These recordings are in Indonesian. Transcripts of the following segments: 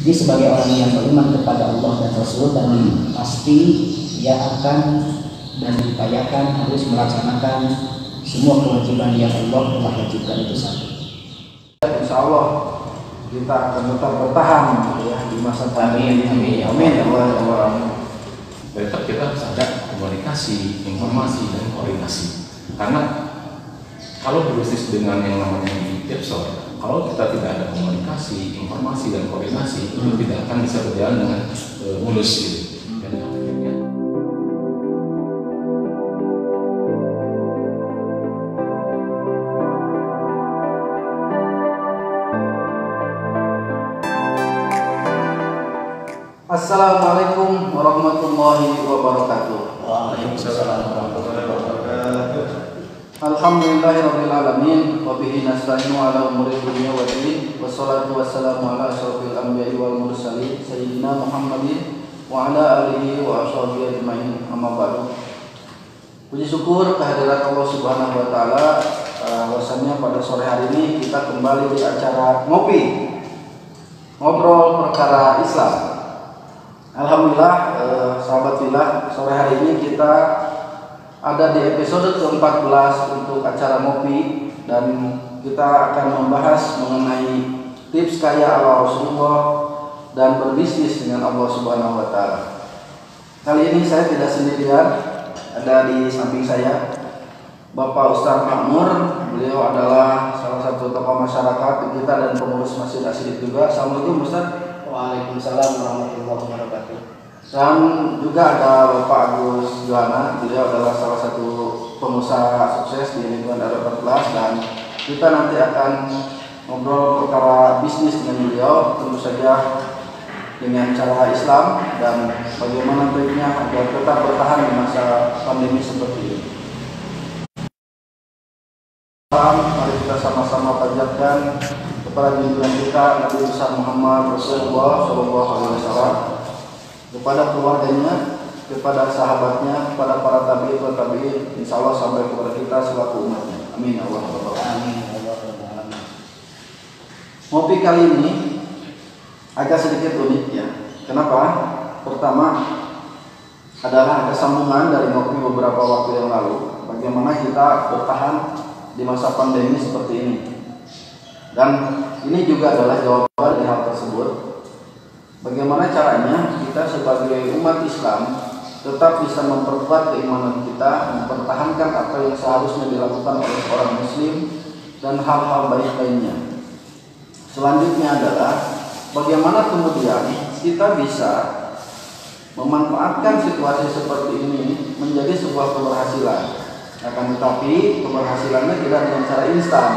Jadi sebagai orang yang beriman kepada Allah dan Rasul, dan pasti ia akan dan diupayakan harus melaksanakan semua kewajiban yang Allah telah wajibkan itu satu. Insya Allah kita akan tetap bertahan ya di masa pandemi ini. Amin. Tetap kita harus ada komunikasi, informasi dan koordinasi. Karena kalau berbisnis dengan yang namanya di tipsor, kalau kita tidak ada komunikasi, informasi dan koordinasi, itu tidak akan bisa berjalan dengan mulus gitu. Dan akhirnya Assalamualaikum warahmatullahi wabarakatuh. Waalaikumsalam warahmatullahi wabarakatuh. Alhamdulillahirabbil alamin wa bihi nasta'inu ala umuri dunya wa din. Wassalatu wassalamu ala asyrofil anbiya'i wal mursalin sayyidina Muhammadin wa ala alihi wa ashabihi ajmain. Amma ba'du. Puji syukur kehadirat Allah Subhanahu wa taala, bahwasanya pada sore hari ini kita kembali di acara ngobrol perkara Islam. Alhamdulillah, sahabat fillah, sore hari ini kita ada di episode ke-14 untuk acara ngopi, dan kita akan membahas mengenai tips kaya ala Rasulullah dan berbisnis dengan Allah Subhanahu wa taala. Kali ini saya tidak sendirian, ada di samping saya Bapak Ustaz Makmur. Beliau adalah salah satu tokoh masyarakat kita dan pengurus Masjid Asyidik juga. Assalamualaikum Ustaz. Waalaikumsalam warahmatullahi wabarakatuh. Dan juga ada Bapak Agus Johanna. Beliau adalah salah satu pengusaha sukses di lingkungan RW14, dan kita nanti akan ngobrol perkara bisnis dengan beliau, tentu saja dengan cara Islam dan bagaimana triknya agar tetap bertahan di masa pandemi seperti ini. Mari kita sama-sama panjatkan kepada junjungan kita Nabi besar Muhammad Rasulullah SAW, kepada keluarganya, kepada sahabatnya, kepada para tabi'in, insya Allah sampai kepada kita selaku umatnya. Amin ya Allah. Amin. Ngopi kali ini agak sedikit unik ya. Kenapa? Pertama adalah ada sambungan dari ngopi beberapa waktu yang lalu. Bagaimana kita bertahan di masa pandemi seperti ini. Dan ini juga adalah jawaban dari hal tersebut. Bagaimana caranya kita sebagai umat Islam tetap bisa memperkuat keimanan kita, mempertahankan apa yang seharusnya dilakukan oleh orang Muslim dan hal-hal baik lainnya. Selanjutnya adalah bagaimana kemudian kita bisa memanfaatkan situasi seperti ini menjadi sebuah keberhasilan. Akan tetapi keberhasilannya tidak dengan cara instan.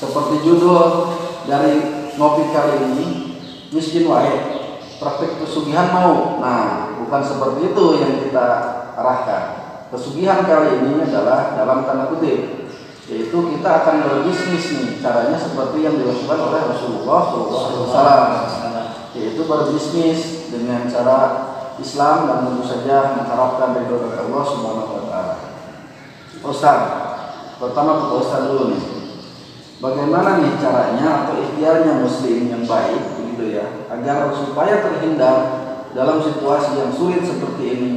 Seperti judul dari ngopi kali ini, miskin wae, praktik pesugihan mau. Nah, bukan seperti itu yang kita arahkan. Pesugihan kali ini adalah dalam tanda kutip, yaitu kita akan berbisnis nih. Caranya seperti yang dilakukan oleh Rasulullah SAW, yaitu berbisnis dengan cara Islam dan tentu saja mengharapkan ridho dari Allah Subhanahu wa taala. Ustaz, pertama ke Ustaz dulu nih. Bagaimana nih caranya atau ikhtiarnya muslim yang baik begitu ya, agar supaya terhindar dalam situasi yang sulit seperti ini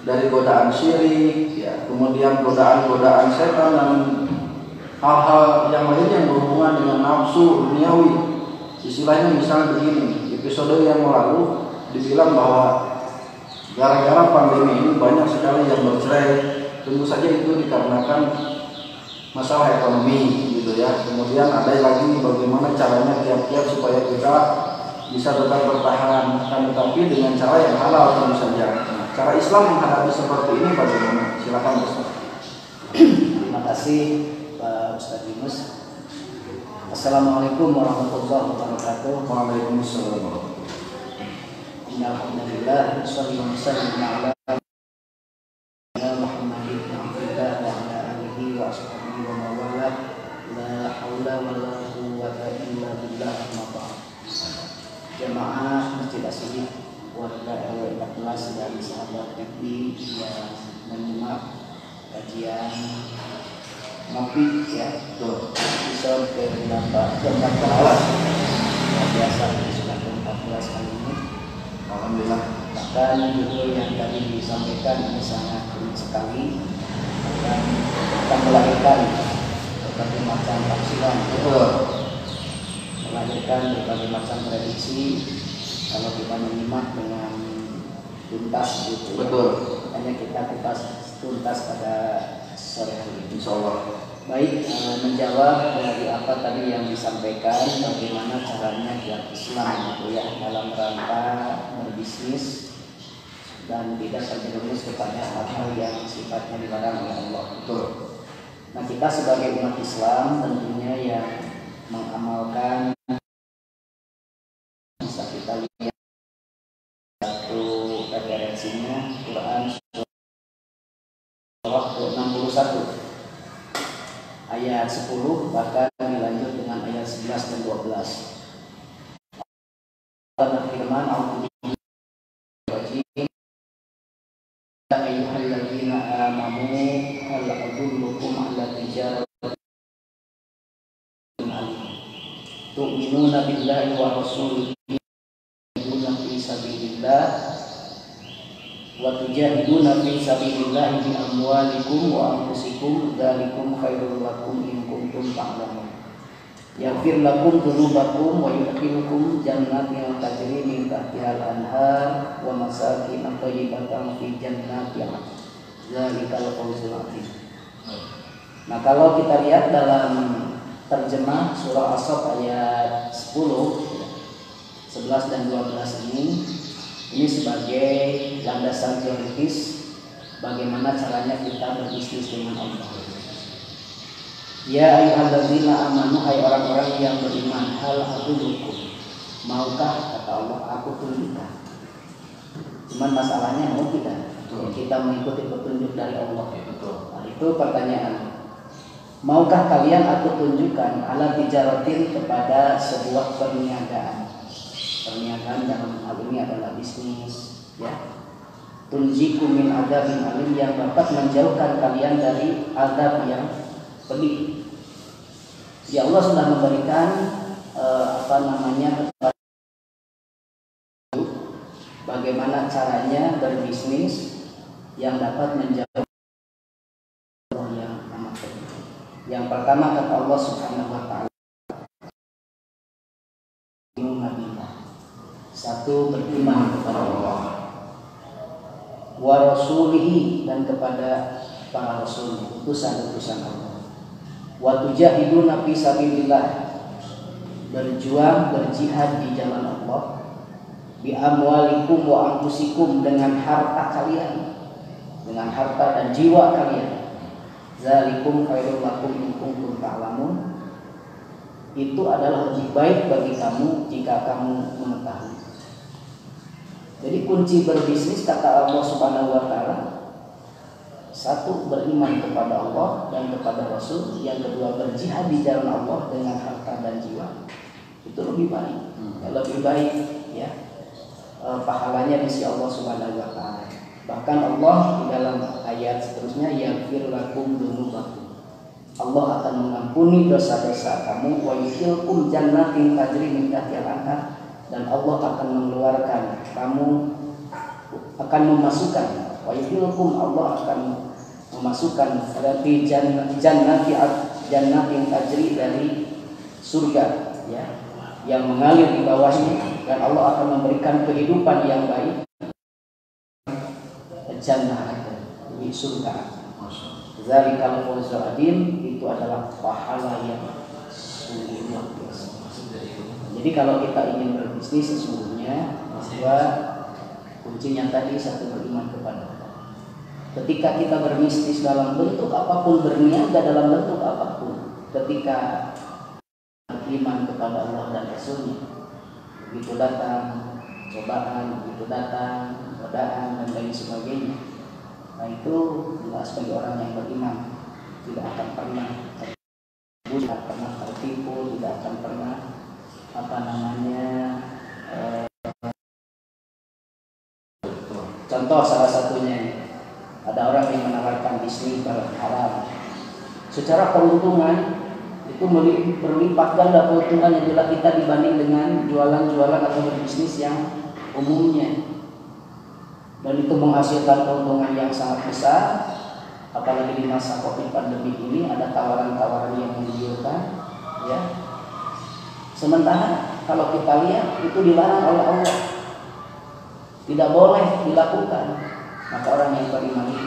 dari godaan syirik ya, kemudian godaan-godaan setan dan hal-hal yang lain yang berhubungan dengan nafsu duniawi. Istilahnya misalnya begini, episode yang lalu dibilang bahwa gara-gara pandemi ini banyak sekali yang bercerai. Tentu saja itu dikarenakan masalah ekonomi gitu ya. Kemudian ada lagi bagaimana caranya kiat-kiat supaya kita bisa tetap bertahan, tetapi dengan cara yang halal tentu saja. Nah, cara Islam menghadapi seperti ini bagaimana? Silakan Ustaz. Terima kasih Pak Ustaz Yunus. Assalamualaikum warahmatullahi wabarakatuh. Waalaikumsalam. Alhamdulillah, sallallahu alaihi wasallam Muhammadin abdillah wa ala alihi wa ashabihi wa mawala. La haula wa la quwwata illa billah. Jemaah Masjid Asyidik warga RW 14 dan sahabat FB yang menyimak kajian ngopi ya, episode ke-14 biasa sudah ke-14 Alhamdulillah. Bahkan judul yang tadi disampaikan ini sangat unik sekali, dan akan melahirkan berbagai macam tafsiran, melahirkan berbagai macam prediksi kalau kita menyimak dengan tuntas gitu. Betul. Hanya kita kupas tuntas pada sore hari ini. Insya Allah. Baik, menjawab dari apa tadi yang disampaikan, bagaimana caranya biar Islam gitu ya dalam rangka berbisnis dan tidak terjerumus kepada hal-hal yang sifatnya dilarang oleh Allah. Betul. Nah, kita sebagai umat Islam tentunya yang mengamalkan, bisa kita lihat satu referensinya Quran surah 61 ayat 10, bahkan dilanjut dengan ayat 11 dan 12. Allah berfirman, ya ayyuhalladzina amanu hal adullukum ala tijaratin tu'minuna billahi wa rasulihi fi sabilillah wa tujahiduna fi sabilillah bi amwalikum wa anfusikum dzalikum khairul lakum in kuntum ta'lamun. Yaghfir lakum dzunubakum wa yudkhilukum jannatin tajri min tahtiha al-anhar wa masakin thayyibatan fi jannatin 'adn. Dzalikal fawzul 'adzim. Nah, kalau kita lihat dalam terjemah surah As-Saff ayat 10, 11 dan 12 ini sebagai landasan teoritis bagaimana caranya kita berbisnis dengan Allah. Ya ayyuhalladzina amanu, hai orang-orang yang beriman, hal adullukum, maukah, kata Allah, aku tunjukkan. Cuman masalahnya mau tidak? Kita mengikuti petunjuk dari Allah. Nah, itu pertanyaan. Maukah kalian aku tunjukkan ala tijaratin, kepada sebuah perniagaan. Perniagaan dalam hal ini adalah bisnis, ya. Tunjikum min adzabin alim, yang dapat menjauhkan kalian dari azab yang pedih. Ya, Allah sudah memberikan bagaimana caranya berbisnis yang dapat menjauhkan yang amat pedih. Yang pertama kata Allah Subhanahu wa ta'ala, satu, beriman kepada Allah wa rasulihi, dan kepada para rasul, utusan-utusan Allah. Wa tujahiduna fi sabilillah, berjuang, berjihad di jalan Allah. Bi amwalikum wa anfusikum, dengan harta kalian, dengan harta dan jiwa kalian. Zalikum khairul lakum in kuntum ta'lamun, itu adalah lebih baik bagi kamu jika kamu mengetahui. Jadi kunci berbisnis kata Allah Subhanahu wa ta'ala, satu, beriman kepada Allah dan kepada Rasul. Yang kedua, berjihad di jalan Allah dengan harta dan jiwa. Itu lebih baik. Lebih baik, ya. Pahalanya di sisi Allah Subhanahu wa ta'ala. Bahkan Allah di dalam ayat seterusnya, yaghfir lakum dzunubakum, Allah akan mengampuni dosa-dosa kamu, wa yudkhilkum jannatin tajri min tahtiha al-anhar, dan Allah akan mengeluarkan kamu, akan memasukkan, wa yudkhilkum, Allah akan memasukkan dari jannatin tajri, dari surga, ya, yang mengalir di bawahnya, dan Allah akan memberikan kehidupan yang baik, jannah, di surga. Dzalikal fawzul 'adzim, itu adalah pahala yang sungguh luar biasa. Jadi kalau kita ingin berbisnis, sesungguhnya bahwa kuncinya tadi, satu, beriman kepada Allah. Ketika kita berbisnis dalam bentuk apapun, berniaga dalam bentuk apapun, ketika beriman kepada Allah dan Rasulnya, begitu datang cobaan, begitu datang godaan dan lain sebagainya, nah itu jelas bagi orang yang beriman tidak akan pernah tertipu, tidak pernah tertipu, tidak akan pernah contoh salah satunya, ada orang yang menawarkan bisnis barang haram, secara keuntungan itu berlipat ganda keuntungannya bila kita dibanding dengan jualan-jualan atau bisnis yang umumnya. dan itu menghasilkan keuntungan yang sangat besar. Apalagi di masa Covid pandemi ini ada tawaran-tawaran yang menggiurkan, ya. Sementara kalau kita lihat itu dilarang oleh Allah, tidak boleh dilakukan. Maka orang yang beriman itu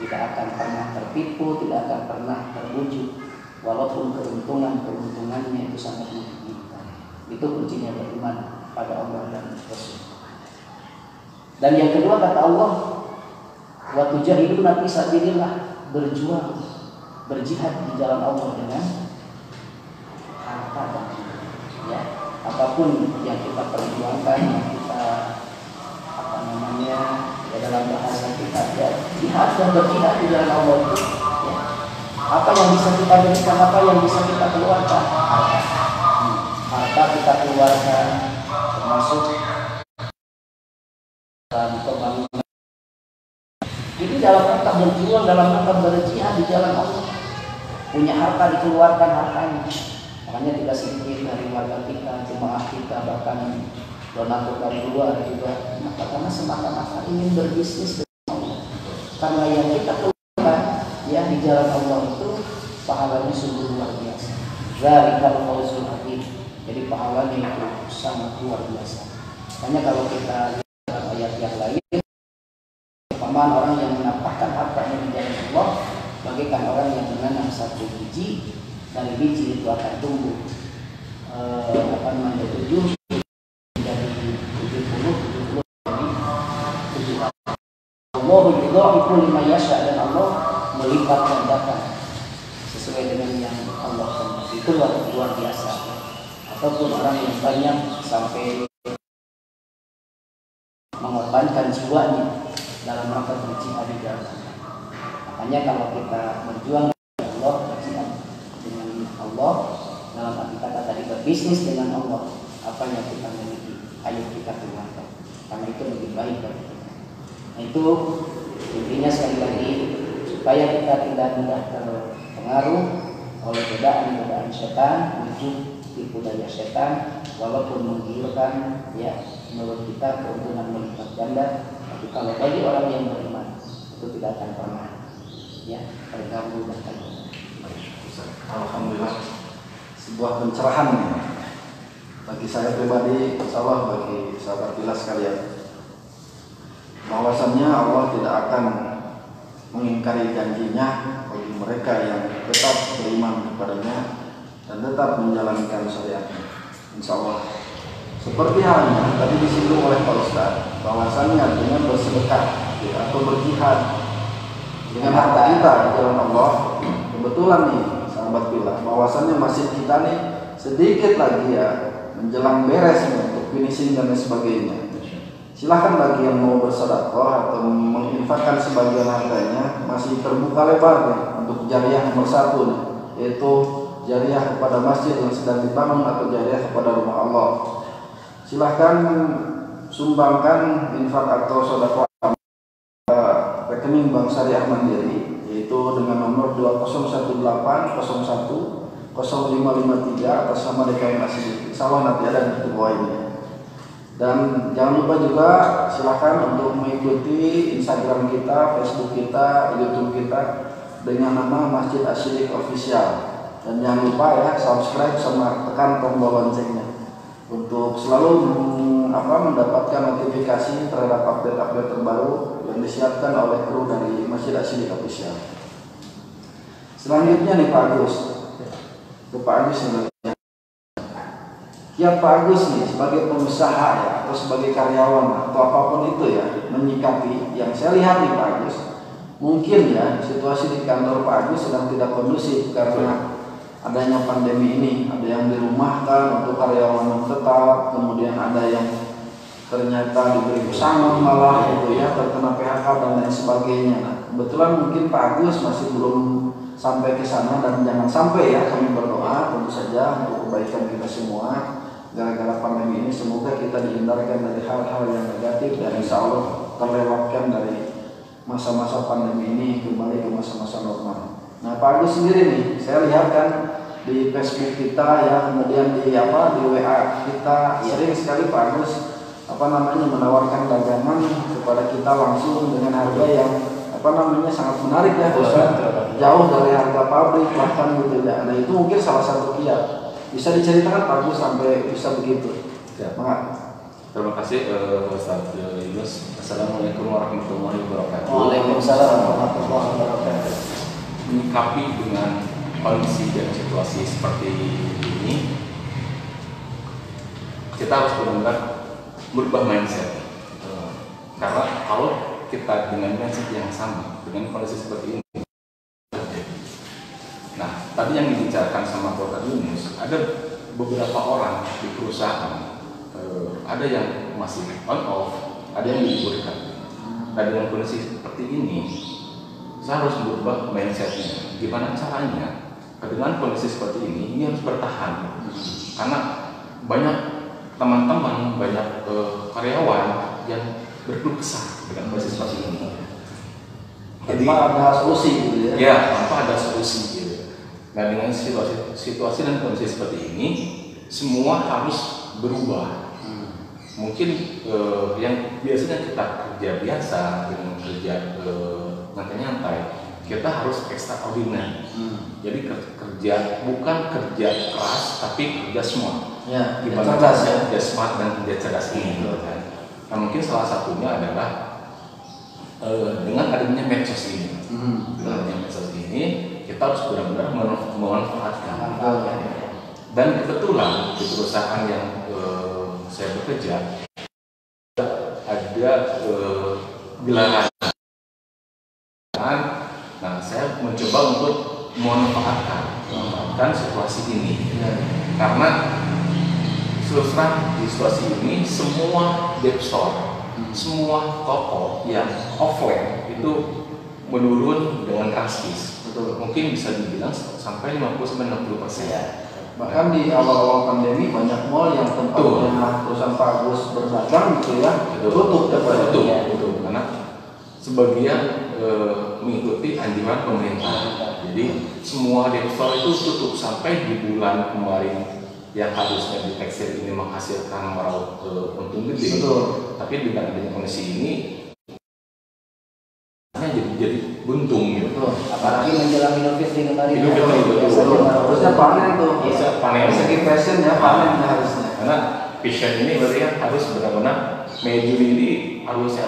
tidak akan pernah tertipu, tidak akan pernah terbujuk, walaupun keuntungannya itu sangat menyedihkan. Itu kuncinya beriman pada Allah dan Rasul. Dan yang kedua kata Allah, wa tujahiduna fi sabilillah, berjuang, berjihad di jalan Allah dengan harta dan ya, apapun yang kita perjuangkan, yang kita ya, dalam bahasa kita ya, jihad dan berjihad di jalan Allah itu ya, apa yang bisa kita berikan, apa yang bisa kita keluarkan, harta kita keluarkan, termasuk dalam pembangunan. Jadi dalam rangka berjuang, dalam rangka berjihad di jalan Allah, punya harta dikeluarkan hartanya. Makanya tidak sedikit dari warga kita, jemaah kita, bahkan donatur dari luar juga, karena semata-mata ingin berbisnis dengan Allah. Karena yang kita keluarkan ya di jalan Allah itu pahalanya sungguh luar biasa. Zalikal fawzul adzim. Jadi pahalanya itu sangat luar biasa. Makanya kalau kita lihat dalam ayat yang lain, paman orang yang menapakkan hartanya di jalan Allah bagaikan orang yang menanam satu biji, dari biji itu akan tumbuh menjadi 7 menjadi 70 Allah yudha'ifu liman yasha, dan Allah melipat gandakan sesuai dengan yang Allah kehendaki. Itu luar biasa. Ataupun orang yang banyak sampai mengorbankan jiwanya dalam rangka berjihad di jalan Allah. Makanya kalau kita berjuang dengan Allah, berjihad dengan Allah, dalam arti kata tadi berbisnis dengan Allah, apa yang kita miliki, ayo kita keluarkan, karena itu lebih baik bagi kita. Nah, itu intinya sekali lagi, supaya kita tidak mudah terpengaruh oleh godaan setan, wujud tipu daya setan, walaupun menggiurkan ya menurut kita keuntungan melipat ganda. Tapi kalau bagi orang yang beriman itu tidak akan pernah ya terganggu dan terganggu. Alhamdulillah, sebuah pencerahan bagi saya pribadi, insyaallah bagi sahabat Bila sekalian, bahwasannya Allah tidak akan mengingkari janjinya bagi mereka yang tetap beriman kepadanya dan tetap menjalankan syariatnya. Insyaallah. Seperti halnya tadi disinggung oleh Pak Ustadz, bahwasannya dengan bersedekah atau berjihad dengan harta kita di jalan Allah, kebetulan nih sahabat Bila, bahwasannya masjid kita nih sedikit lagi ya menjelang beres untuk finishing dan sebagainya. Silahkan bagi yang mau bersedekah atau menginfakkan sebagian hartanya, masih terbuka lebar nih untuk jariah nomor 1 nih, yaitu jariah kepada masjid yang sedang dibangun atau jariah kepada rumah Allah. Silahkan sumbangkan infak atau sedekah rekening Bank Syariah Mandiri, yaitu dengan nomor 2018010553 atas nama DKM Asyidik. Insyaallah nanti ada di bawah ini. Dan jangan lupa juga silahkan untuk mengikuti Instagram kita, Facebook kita, YouTube kita dengan nama Masjid Asyidik Official. Dan jangan lupa ya subscribe sama tekan tombol loncengnya untuk selalu mendapatkan notifikasi terhadap update-update terbaru yang disiapkan oleh kru dari Masjid Asyidik Official. Selanjutnya nih Pak Agus, ke Pak Agus nih. Ya Pak Agus nih sebagai pengusaha ya atau sebagai karyawan atau apapun itu ya, menyikapi yang saya lihat nih Pak Agus, mungkin ya situasi di kantor Pak Agus sedang tidak kondusif karena adanya pandemi ini. Ada yang dirumahkan untuk karyawan yang tetap, kemudian ada yang ternyata diberi pesangon malah itu ya, terkena PHK dan lain sebagainya. Nah, kebetulan mungkin Pak Agus masih belum sampai ke sana, dan jangan sampai ya, kami berdoa tentu saja untuk kebaikan kita semua gara-gara pandemi ini. Semoga kita dihindarkan dari hal-hal yang negatif dan insya Allah terlewatkan dari masa-masa pandemi ini kembali ke masa-masa normal. Nah Pak Agus sendiri nih, saya lihat kan di Facebook kita ya, kemudian di WA kita sering sekali Pak Agus menawarkan dagangan kepada kita langsung dengan harga yang sangat menarik ya Ustaz, jauh dari harga pabrik bahkan gitu ya. Nah itu mungkin salah satu kiat. Bisa diceritakan Pak Gus sampai bisa begitu? Ya, terima kasih Ustaz Yunus. Assalamualaikum warahmatullahi wabarakatuh. Waalaikumsalam warahmatullahi wabarakatuh. Menyikapi dengan kondisi dan situasi seperti ini, kita harus benar-benar merubah mindset. Karena kalau kita dengan mindset yang sama dengan kondisi seperti ini, nah tadi yang dibicarakan sama Dr. Yunus, ada beberapa orang di perusahaan, ada yang masih on off, ada yang diliburkan. Nah dengan kondisi seperti ini, saya harus merubah mindsetnya. Gimana caranya? Dengan kondisi seperti ini harus bertahan. Karena banyak teman-teman, banyak karyawan yang berkeluh kesah dengan kondisi seperti ini. Jadi ada solusi gitu ya? Ya, tanpa ada solusi gitu. Nah dengan situasi dan kondisi seperti ini, semua harus berubah. Mungkin yang biasanya kita kerja biasa dengan kerja nyantai-nyantai, kita harus extraordinary. Jadi kerja bukan kerja keras, tapi kerja smart. Ya, gimana cerdas ya? Kerja smart dan kerja cerdas ini. Kan? Nah mungkin salah satunya adalah dengan adanya medsos ini. Dengan adanya medsos ini, kita harus benar-benar memanfaatkan. Dan kebetulan di perusahaan yang saya bekerja ada gelaran. Nah, saya mencoba untuk memanfaatkan situasi ini, karena terus terang di situasi ini semua web store, semua toko yang offline itu menurun dengan drastis. Betul. Mungkin bisa dibilang sampai 50-60%. Ya. Bahkan di awal-awal pandemi banyak mall yang tempatnya perusahaan Pak Gus berdagang gitu ya, tutup. Betul. Karena sebagian mengikuti anjuran pemerintah. Jadi semua web store itu tutup sampai di bulan kemarin yang harusnya di tekstil ini menghasilkan meraup untung gede. Betul. Tapi dengan adanya kondisi ini jadi buntung gitu. Apalagi menjelang Idul Fitri kemarin. Harusnya panen tuh. Bisa panen. Segi fashion ya panen harusnya. Karena fashion ini berarti kan harus benar-benar maju ini harusnya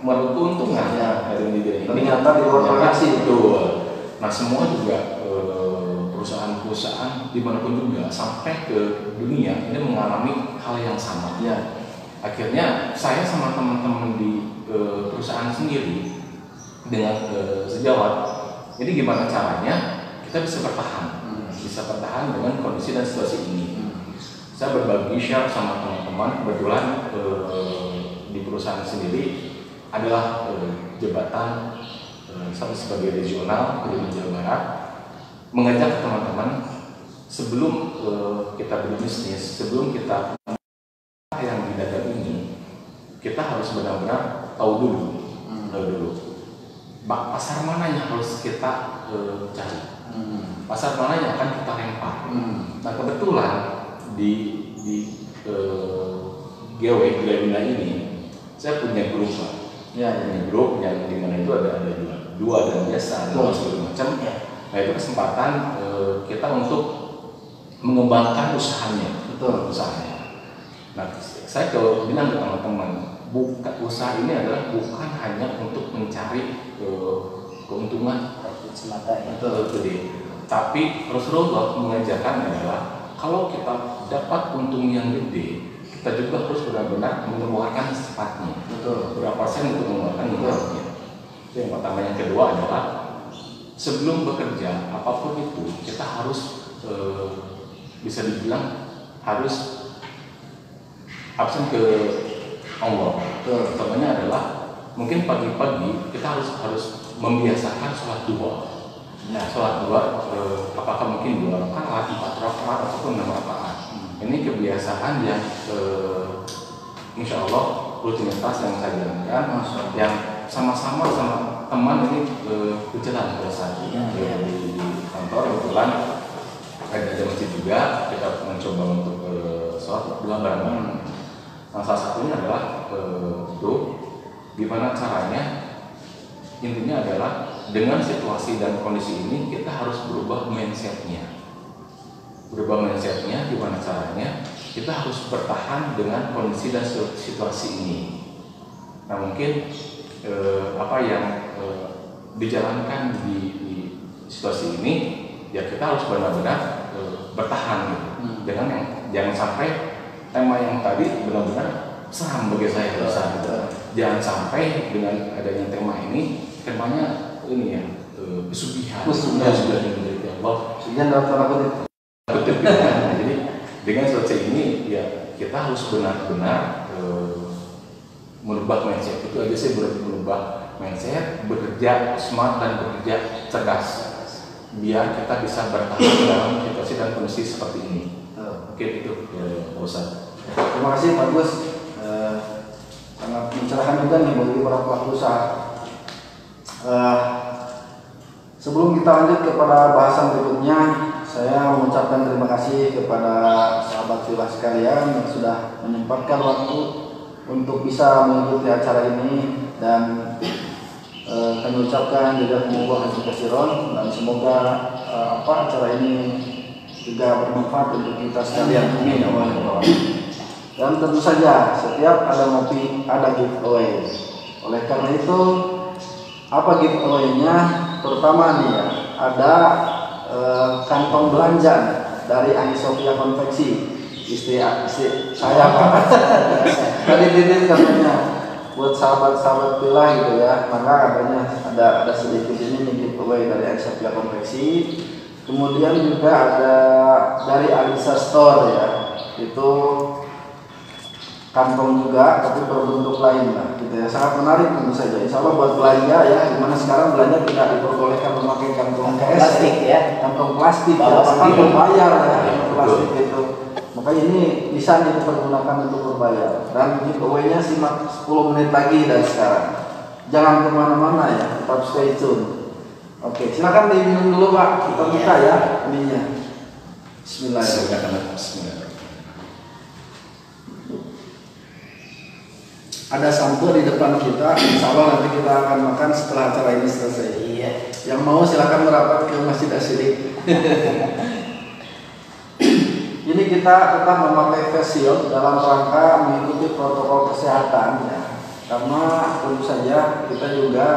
meraup keuntungan dari ini. Ternyata di luar proyeksi. Betul. Nah semua juga perusahaan-perusahaan dimanapun juga sampai ke dunia ini mengalami hal yang sama. Ya. Akhirnya saya sama teman-teman di perusahaan sendiri dengan sejawat, jadi gimana caranya kita bisa bertahan dengan kondisi dan situasi ini. Saya berbagi share sama teman-teman, kebetulan di perusahaan sendiri adalah jabatan saya sebagai regional di Jawa Barat, mengajak teman-teman sebelum kita berbisnis, sebelum kita yang di dagang ini, kita harus benar-benar tahu dulu. Pasar mana yang harus kita cari, pasar mana yang akan kita lempar. Nah kebetulan di Gewina ini saya punya grup, punya grup yang dimana itu ada dua dan biasa ada segala macam. Nah itu kesempatan kita untuk mengembangkan usahanya. Nah saya kalau bilang ke teman-teman, usaha ini adalah bukan hanya untuk mencari keuntungan semata ya. Tapi Rasulullah mengajarkan adalah kalau kita dapat untung yang gede, kita juga harus benar-benar mengeluarkan secepatnya. Berapa persen untuk mengeluarkan secepatnya. Itu yang pertama. Yang kedua adalah sebelum bekerja apapun itu kita harus bisa dibilang harus absen ke Allah. Contohnya adalah mungkin pagi-pagi kita harus membiasakan sholat duha. Sholat duha, apakah mungkin 2 rakaat, 4 rakaat, ataupun 6 rakaat. Ini kebiasaan yang insya Allah rutinitas yang saya jalankan, yang sama-sama sama teman ini berjalan pada saat ini di kantor. Kebetulan ada masjid juga, kita mencoba untuk sholat duha bareng-bareng. Nah, salah satunya adalah itu gimana caranya, intinya adalah dengan situasi dan kondisi ini kita harus berubah mindsetnya. Gimana caranya kita harus bertahan dengan kondisi dan situasi ini. Nah, mungkin apa yang dijalankan di situasi ini, ya kita harus benar-benar bertahan gitu. Dengan yang jangan sampai tema yang tadi benar-benar seram bagi saya besar gitu. Jangan sampai dengan adanya tema ini, temanya ini ya pesugihan sudah diberi Allah. Sekian dalam tanda kutip. Betul ya. Jadi dengan situasi ini ya kita harus benar-benar merubah mindset. Itu aja sih, merubah mindset, bekerja smart dan bekerja cerdas, biar kita bisa bertahan dalam situasi dan kondisi seperti ini. Oke, itu Pak Ustadz. Terima kasih Pak Gus. Sangat mencerahkan juga nih bagi para pelaku usaha. Sebelum kita lanjut kepada bahasan berikutnya, saya mengucapkan terima kasih kepada sahabat Filah sekalian yang sudah menyempatkan waktu untuk bisa mengikuti acara ini, dan kami ucapkan juga semoga hasil kesiron, dan semoga acara ini juga bermanfaat untuk kita sekalian. Amin. Dan tentu saja setiap ada ngopi ada giveaway. Oleh karena itu, apa giveaway-nya? Pertama nih ya, ada kantong belanja dari Anisofia Konveksi. Istri saya Pak. Tadi Didin katanya buat sahabat-sahabat Filah gitu ya, maka katanya ada sedikit ini nih giveaway dari Anisofia Konveksi. Kemudian juga ada dari Alisa Store ya, itu kantong juga tapi berbentuk lain lah gitu ya, sangat menarik tentu saja. Insya Allah buat belanja ya, dimana sekarang belanja tidak diperbolehkan memakai kantong plastik ya, kantong plastik ya, bahkan berbayar ya, kantong plastik itu. Makanya ini bisa dipergunakan untuk berbayar, dan giveaway-nya simak 10 menit lagi dari sekarang. Jangan kemana-mana ya, tetap stay tune. Oke, silakan diminum dulu Pak, kita buka ya ininya. Bismillahirrahmanirrahim. Ada sampo di depan kita, insya Allah nanti kita akan makan setelah acara ini selesai. Iya. Yang mau silakan merapat ke Masjid Asyidik. Ini kita tetap memakai face shield dalam rangka mengikuti protokol kesehatan ya. Karena tentu saja kita juga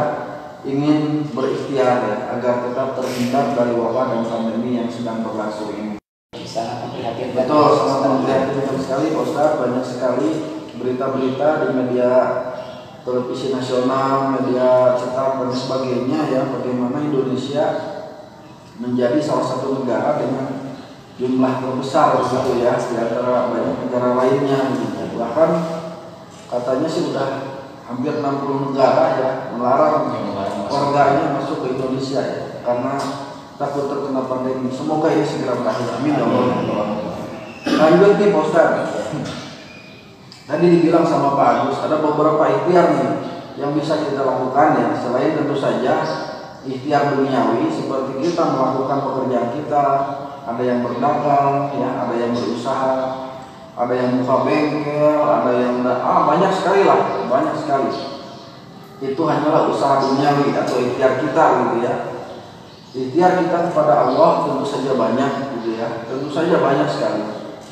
ingin berikhtiar ya, agar tetap terhindar dari wabah dan pandemi yang sedang berlangsung ini. Sangat memprihatinkan. Betul, sangat memprihatinkan sekali Pak Ustadz. Banyak sekali berita-berita di media televisi nasional, media cetak dan sebagainya ya, bagaimana Indonesia menjadi salah satu negara dengan jumlah terbesar gitu ya di antara banyak negara lainnya gitu. Bahkan katanya sih udah hampir 60 negara ya melarang warganya masuk ke Indonesia ya, karena takut terkena pandemi. Semoga ini segera berakhir. Amin ya Allah. Lanjut nih Pak Ustadz. Tadi dibilang sama Pak Agus, ada beberapa ikhtiar nih yang bisa kita lakukan ya, selain tentu saja ikhtiar duniawi seperti kita melakukan pekerjaan kita, ada yang berdagang ya, ada yang berusaha, ada yang buka bengkel, ada yang banyak sekali lah, banyak sekali. Itu hanyalah usaha duniawi atau ikhtiar kita gitu ya. Ikhtiar kita kepada Allah tentu saja banyak gitu ya, tentu saja banyak sekali.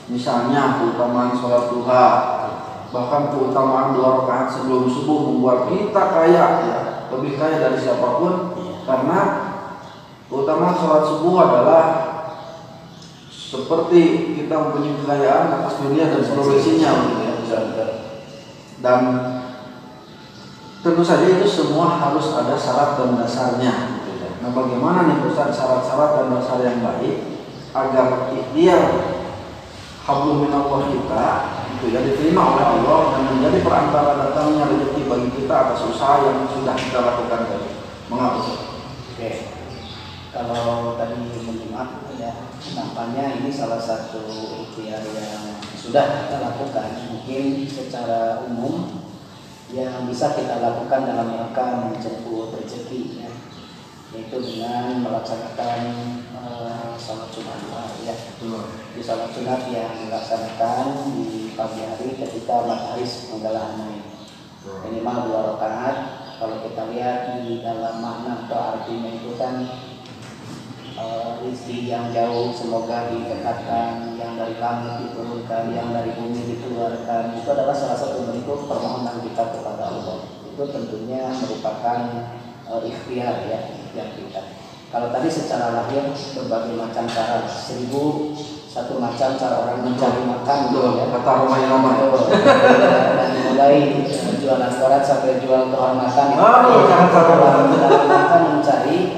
Misalnya keutamaan sholat duha, bahkan keutamaan 2 rakaat sebelum subuh membuat kita kaya ya, lebih kaya dari siapapun. Karena keutamaan sholat subuh adalah seperti kita mempunyai kekayaan atas dunia dan seluruh isinya gitu ya. Dan tentu saja itu semua harus ada syarat dan dasarnya gitu ya. Nah, bagaimana nih Ustaz syarat-syarat dan dasar yang baik agar ikhtiar hablum minallah kita itu ya diterima oleh Allah dan menjadi perantara datangnya rezeki bagi kita atas usaha yang sudah kita lakukan tadi. Mengapa? Oke. Kalau tadi menyimak ya, nampaknya ini salah satu ikhtiar yang sudah kita lakukan, mungkin secara umum yang bisa kita lakukan dalam rangka menjemput rezeki ya. yaitu dengan melaksanakan salat sunat ya. Di salat sunat yang dilaksanakan di pagi hari ketika matahari menjelang naik. Minimal 2 rakaat. Kalau kita lihat di dalam makna atau artinya itu kan rezeki yang jauh semoga didekatkan, yang dari langit diturunkan, yang dari bumi dikeluarkan. Itu adalah salah satu bentuk permohonan kita kepada Allah. Itu tentunya merupakan ikhtiar ya, ikhtiar kita. Kalau tadi secara lahir berbagai macam cara, 1001 macam cara orang mencari makan, ya. Kata rumahnya ramai. Dan mulai jualan koran sampai jual kehormatan, kita mencari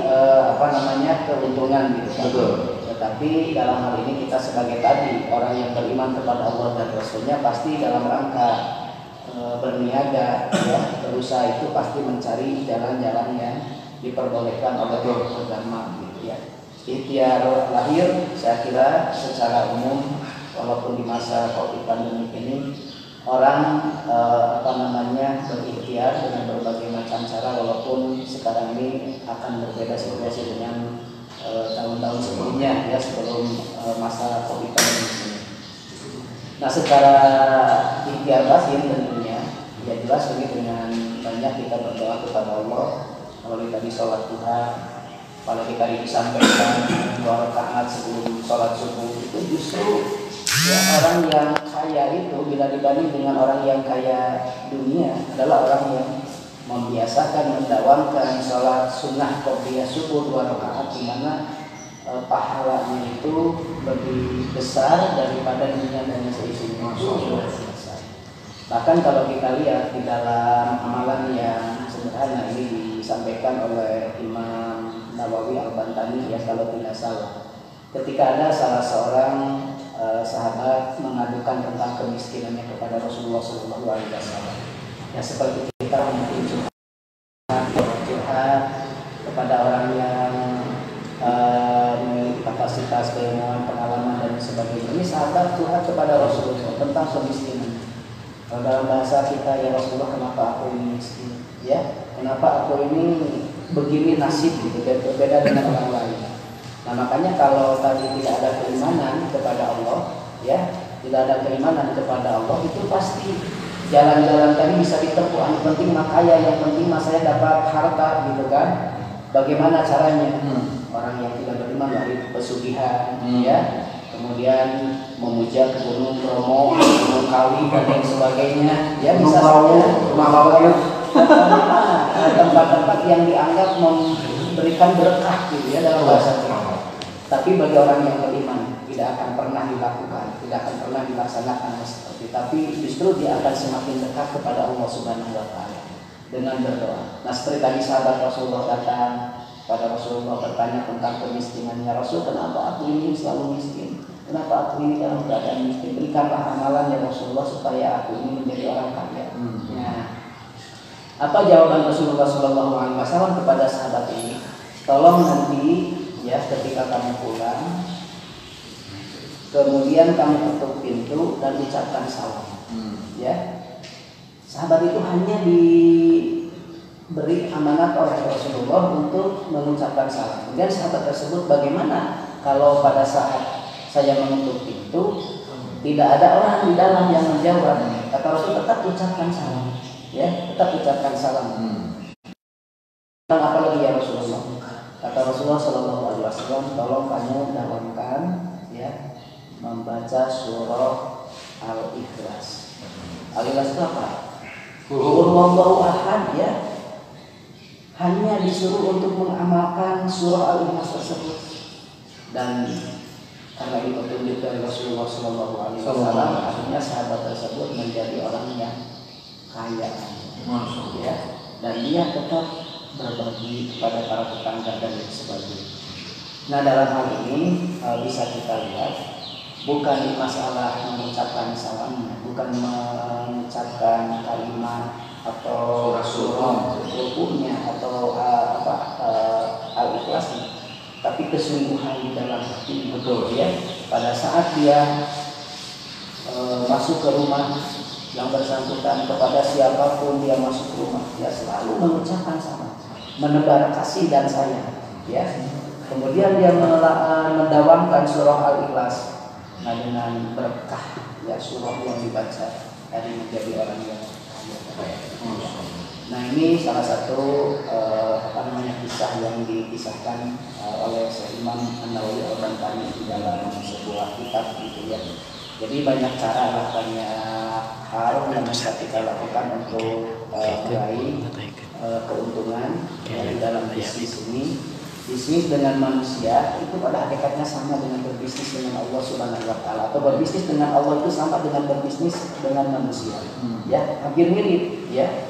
keuntungan gitu. Betul. Tetapi dalam hal ini kita sebagai tadi orang yang beriman kepada Allah dan Rasulnya pasti dalam rangka berniaga, ya, berusaha itu pasti mencari jalan-jalan yang diperbolehkan oleh agama gitu ya. Ikhtiar lahir saya kira secara umum walaupun di masa Covid pandemi ini orang berikhtiar dengan berbagai macam cara, walaupun sekarang ini akan berbeda situasi dengan tahun-tahun sebelumnya ya, sebelum masa Covid pandemi ini. Nah, secara ikhtiar batin tentunya ya jelas ini dengan banyak kita berdoa kepada Allah melalui tadi sholat duha, apalagi tadi disampaikan 2 rakaat sebelum sholat subuh. Itu justru ya, orang yang kaya itu bila dibanding dengan orang yang kaya dunia adalah orang yang membiasakan mendawamkan sholat sunnah qobliyah subuh 2 rakaat, di mana pahalanya itu lebih besar daripada dunia dan seisinya. Bahkan kalau kita lihat di dalam amalan yang sederhana ini disampaikan oleh Imam Nawawi Al-Bantani ya kalau tidak salah, ketika ada salah seorang sahabat mengadukan tentang kemiskinannya kepada Rasulullah SAW, ya seperti kita mungkin curhat kepada orang yang memiliki kapasitas, keilmuan, pengalaman dan sebagainya. Ini sahabat curhat kepada Rasulullah tentang kemiskinan. Kalau dalam bahasa kita, ya Rasulullah, kenapa aku ini miskin? Ya, kenapa aku ini begini nasib gitu, berbeda dengan orang lain. Nah, makanya kalau tadi tidak ada keimanan kepada Allah, ya, tidak ada keimanan kepada Allah, itu pasti jalan-jalan tadi bisa ditempuh. Yang penting mah kaya, yang penting mah saya dapat harta gitu kan. Bagaimana caranya? Orang yang tidak beriman dari pesugihan, ya, kemudian memuja ke Gunung Bromo, Gunung Kawi dan lain sebagainya, ya bisa saja tempat-tempat yang dianggap memberikan berkah gitu ya dalam bahasa kita. Tapi bagi orang yang beriman tidak akan pernah dilakukan, tidak akan pernah dilaksanakan seperti. Tapi justru dia akan semakin dekat kepada Allah Subhanahu Wa Taala dengan berdoa. Nah, seperti tadi sahabat Rasulullah datang pada Rasulullah bertanya tentang kemiskinannya. Rasul, kenapa aku ini selalu miskin? Kenapa aku ini dalam keadaan miskin? Berikanlah amalan ya Rasulullah supaya aku ini menjadi orang kaya. Nah, apa jawaban Rasulullah SAW kepada sahabat ini? Tolong nanti ya ketika kamu pulang, kemudian kamu tutup pintu dan ucapkan salam. Ya, sahabat itu hanya diberi amanat oleh Rasulullah untuk mengucapkan salam. Kemudian sahabat tersebut, bagaimana kalau pada saat saya menutup pintu tidak ada orang di dalam yang menjawab? Kata Rasul, tetap ucapkan salam. Ya, tetap ucapkan salam. Apa lagi ya Rasulullah? Kata Rasulullah SAW, tolong kamu dawamkan ya membaca surah Al-Ikhlas. Al-Ikhlas itu apa? Qul huwallahu ahad ya. Hanya disuruh untuk mengamalkan surah Al-Ikhlas tersebut. Dan karena itu petunjuk dari Rasulullah SAW, akhirnya sahabat tersebut menjadi orang yang kaya, ya. Dan dia tetap berbagi kepada para tetangga dan sebagainya. Nah, dalam hal ini bisa kita lihat bukan masalah mengucapkan salamnya, bukan mengucapkan kalimat atau surah rukunya atau al-ikhlasnya, tapi kesungguhan di dalam hati. Betul ya. Pada saat dia masuk ke rumah yang bersangkutan, kepada siapapun dia masuk ke rumah, dia selalu mengucapkan salam, menebar kasih dan sayang. ya. Kemudian dia mendawamkan surah Al-Ikhlas. Nah, dengan berkah ya surah yang dibaca tadi menjadi orang yang kaya. Nah, ini salah satu kisah yang dikisahkan oleh Syekh Imam An-Nawawi Al-Bantani di dalam sebuah kitab gitu ya. Jadi banyak cara lah, banyak hal yang bisa kita lakukan untuk meraih keuntungan di dalam bisnis ini. Bisnis dengan manusia itu pada hakikatnya sama dengan berbisnis dengan Allah Subhanahu wa taala, atau berbisnis dengan Allah itu sama dengan berbisnis dengan manusia. Ya, hampir mirip ya.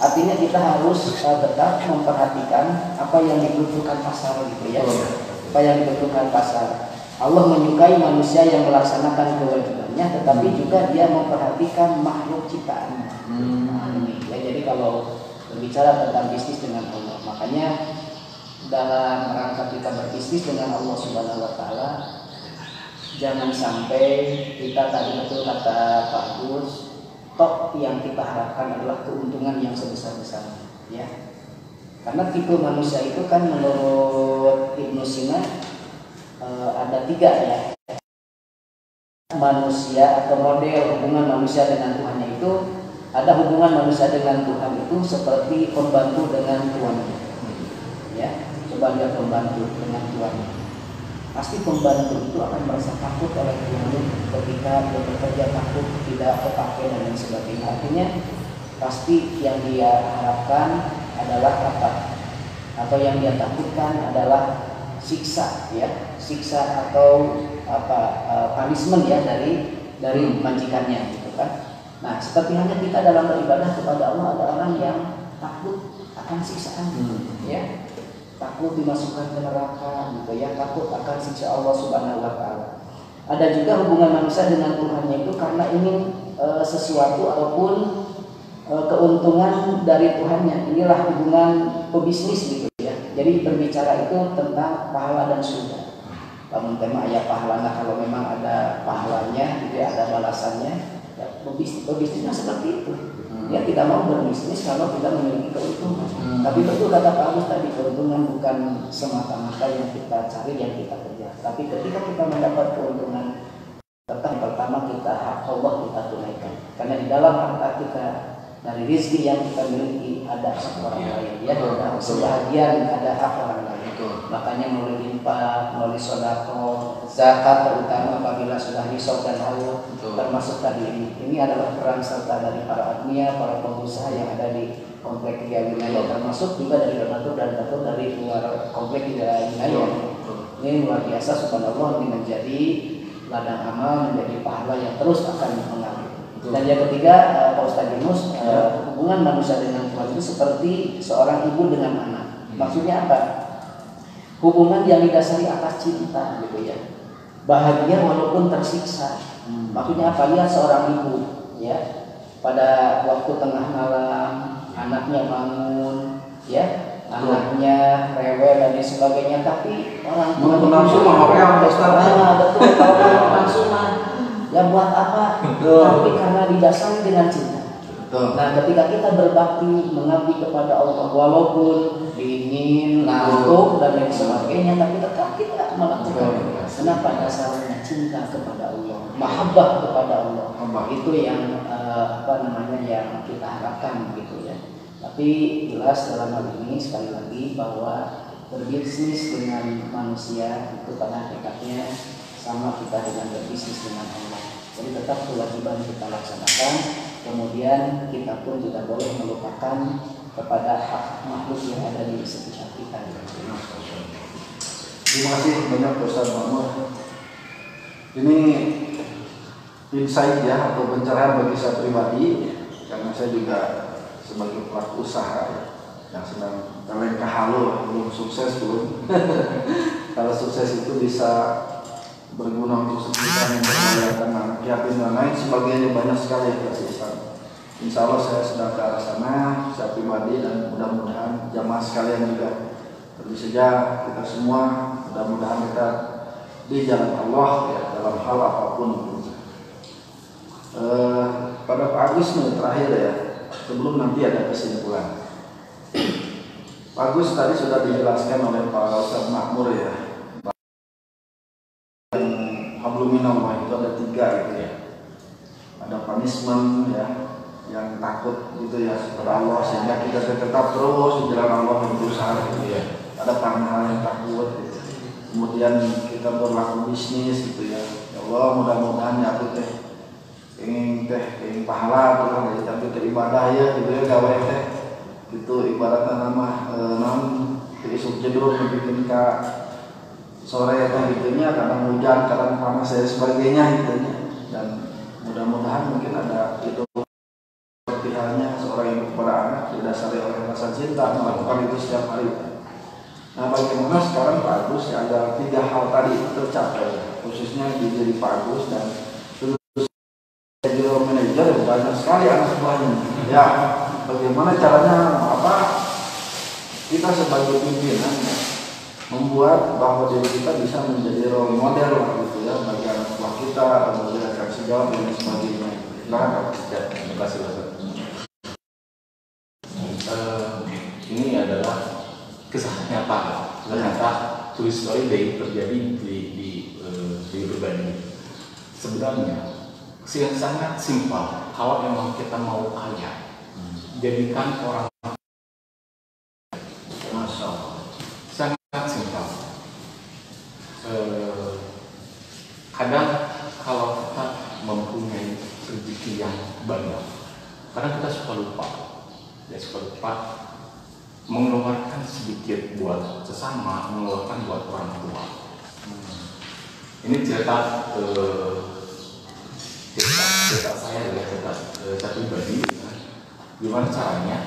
Artinya kita harus tetap memperhatikan apa yang dibutuhkan pasar gitu ya. Apa yang dibutuhkan pasar. Allah menyukai manusia yang melaksanakan kewajibannya, tetapi juga dia memperhatikan makhluk ciptaannya. Nah, ini ya, jadi kalau berbicara tentang bisnis dengan Allah, makanya dalam rangka kita berbisnis dengan Allah Subhanahu wa taala, jangan sampai kita tadi betul kata Pak Gus, tok yang kita harapkan adalah keuntungan yang sebesar-besarnya ya. Karena tipe manusia itu kan menurut Ibnu Sina ada 3 ya. Manusia atau model hubungan manusia dengan Tuhannya itu, ada hubungan manusia dengan Tuhan itu seperti pembantu dengan tuannya ya. Coba lihat pembantu dengan tuannya, pasti pembantu itu akan merasa takut oleh tuannya ketika dia bekerja, takut tidak terpakai dan lain sebagainya. Artinya pasti yang dia harapkan adalah apa, atau yang dia takutkan adalah siksa ya, siksa atau punishment ya dari majikannya gitu kan. Nah, seperti halnya kita dalam beribadah kepada Allah, ada orang yang takut akan siksaan ya, takut dimasukkan ke neraka gitu ya, takut akan siksa Allah Subhanahu wa taala. Ada juga hubungan manusia dengan Tuhannya itu karena ingin sesuatu ataupun keuntungan dari Tuhannya. Inilah hubungan pebisnis gitu ya. Jadi berbicara itu tentang pahala dan surga. Namun tema ayat pahala, nah kalau memang ada pahalanya, gitu ya, ada balasannya. Ya, pebisnisnya seperti itu. Dia tidak mau berbisnis kalau tidak memiliki keuntungan. Tapi betul kata Pak Agus tadi, keuntungan bukan semata-mata yang kita cari, yang kita kejar. Tapi ketika kita mendapat keuntungan, tetap pertama kita hak Allah kita tunaikan. Karena di dalam harta kita, dari rezeki yang kita miliki ada hak orang lain. Ya, ada sebahagian ada hak orang lain. Makanya melalui infak, melalui sedekah, zakat terutama apabila sudah hisab dan haul, termasuk tadi ini adalah peran serta dari para agnia, para pengusaha yang ada di komplek tiga wilayah, termasuk juga dari donatur dan donatur dari luar komplek tiga wilayah. Ini luar biasa, subhanallah, ini menjadi ladang amal, menjadi pahala yang terus akan mengalir. Dan yang ketiga, Pak Ustadz Yunus, hubungan manusia dengan Tuhan itu seperti seorang ibu dengan anak. Maksudnya apa? Hubungan yang didasari atas cinta gitu ya. Bahagia walaupun tersiksa. Maksudnya apa? Lihat seorang ibu ya, pada waktu tengah malam anaknya bangun ya, anaknya rewel dan lain sebagainya, tapi orang tua langsung mah betul, kalau langsung mah ya buat apa? Tapi karena didasari dengan cinta. Nah, ketika kita berbakti mengabdi kepada Allah walaupun dingin, ngantuk dan lain sebagainya, tapi tetap kita melakukan. Kenapa? Dasarnya cinta kepada Allah, mahabbah kepada Allah. Itu yang yang kita harapkan gitu ya. Tapi jelas dalam hal ini sekali lagi bahwa berbisnis dengan manusia itu pada hakikatnya sama kita dengan berbisnis dengan Allah. Jadi tetap kewajiban kita laksanakan. Kemudian kita pun tidak boleh melupakan kepada hak makhluk yang ada di sekitar kita. Terima kasih banyak Ustaz Mahmud. Ini insight ya, atau pencerahan bagi saya pribadi, karena saya juga sebagai pelaku usaha yang sedang terlengkah halu, belum sukses belum. Kalau sukses itu bisa berguna untuk sekitar yang bermelihatkan anak yatim dan lain sebagainya, banyak sekali yang kasih Islam. Insya Allah saya sedang ke arah sana, saya pribadi, dan mudah-mudahan jamaah sekalian juga. Tentu saja kita semua mudah-mudahan kita di jalan Allah ya, dalam hal apapun. Pada Pak Agus terakhir ya, sebelum nanti ada kesimpulan. Bagus, tadi sudah dijelaskan oleh Pak Ustadz Makmur ya. Hablum minallah itu ada 3 gitu ya. Ada punishment ya, yang takut gitu ya kepada Allah sehingga kita tetap terus di jalan Allah yang berusaha gitu ya. Ada pahala yang takut gitu. Kemudian kita berlaku bisnis gitu ya. Ya Allah, mudah-mudahan ya aku ingin pahala gitu kan, tapi ibadah ya gitu ya, gawe teh itu ibaratnya nama isuk jedur bikin ka sore atau gitunya, kadang hujan, kadang panas dan sebagainya gitunya. Dan mudah-mudahan mungkin ada itu seperti halnya seorang ibu kepada anak didasari oleh rasa cinta melakukan itu setiap hari. Nah, bagaimana sekarang Pak Agus ya, ada 3 hal tadi tercapai, khususnya di diri Pak Agus dan general manager banyak sekali anak buahnya. Ya, bagaimana caranya kita sebagai pimpinan ya, membuat bahwa diri kita bisa menjadi role model gitu ya bagi anak buah kita, bagi rekan sejawat dan sebagainya. Silakan Pak. Ya, terima kasih Pak. Ini adalah kisah nyata. Ternyata true story day terjadi di pribadi. Sebenarnya yang sangat simpel. Kalau memang kita mau kaya, jadikan orang sangat simpel. Kadang kalau kita mempunyai rezeki yang banyak, kadang kita suka lupa mengeluarkan sedikit buat sesama, mengeluarkan buat orang tua. Ini cerita saya adalah cerita saya pribadi. Gimana caranya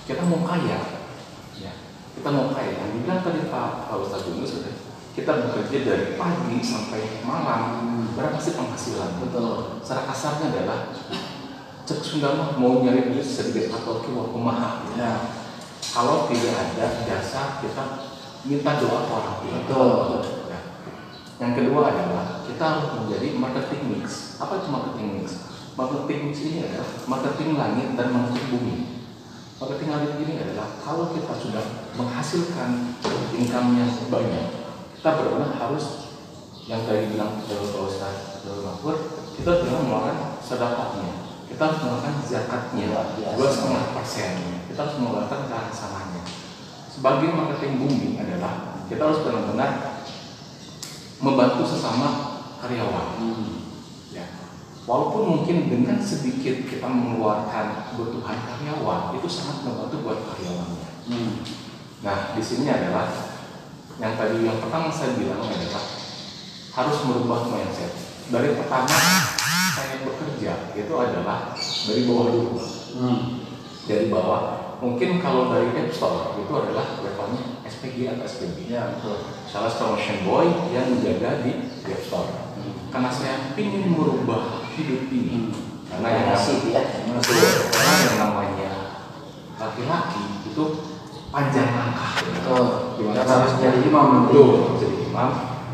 kita mau kaya? Ya, kita mau kaya. Yang dibilang tadi Pak Ustadz Yunus, kita bekerja dari pagi sampai malam. Berapa sih penghasilan? Betul. Secara kasarnya adalah cek Sunda mau nyari duit sedikit atau kumaha. Ya. Kalau tidak ada jasa, kita minta doa ke orang tua. Betul. Ya. Yang kedua adalah kita harus menjadi marketing mix. Apa itu marketing mix? Marketing mix ini adalah marketing langit dan marketing bumi. Marketing langit ini adalah kalau kita sudah menghasilkan income yang banyak, kita benar-benar harus yang tadi bilang Pak Ustadz Mahfud, kita sudah mengeluarkan sedekahnya. Kita harus mengeluarkan zakatnya 2,5%. Kita harus mengeluarkan kesananya. Sebagai marketing bumi adalah kita harus benar-benar membantu sesama karyawan. Ya. Walaupun mungkin dengan sedikit kita mengeluarkan kebutuhan karyawan, itu sangat membantu buat karyawannya. Nah, di sini adalah yang pertama saya bilang adalah harus merubah mindset. Dari pertama saya bekerja itu adalah dari bawah dulu. Dari bawah. Mungkin kalau dari App Store itu adalah levelnya SPG atau SPB. Ya, betul. Salah promotion boy yang menjaga di App Store. Karena saya ingin merubah hidup ini. Karena yang namanya laki-laki itu panjang langkah. Kita harus jadi imam. Betul, jadi imam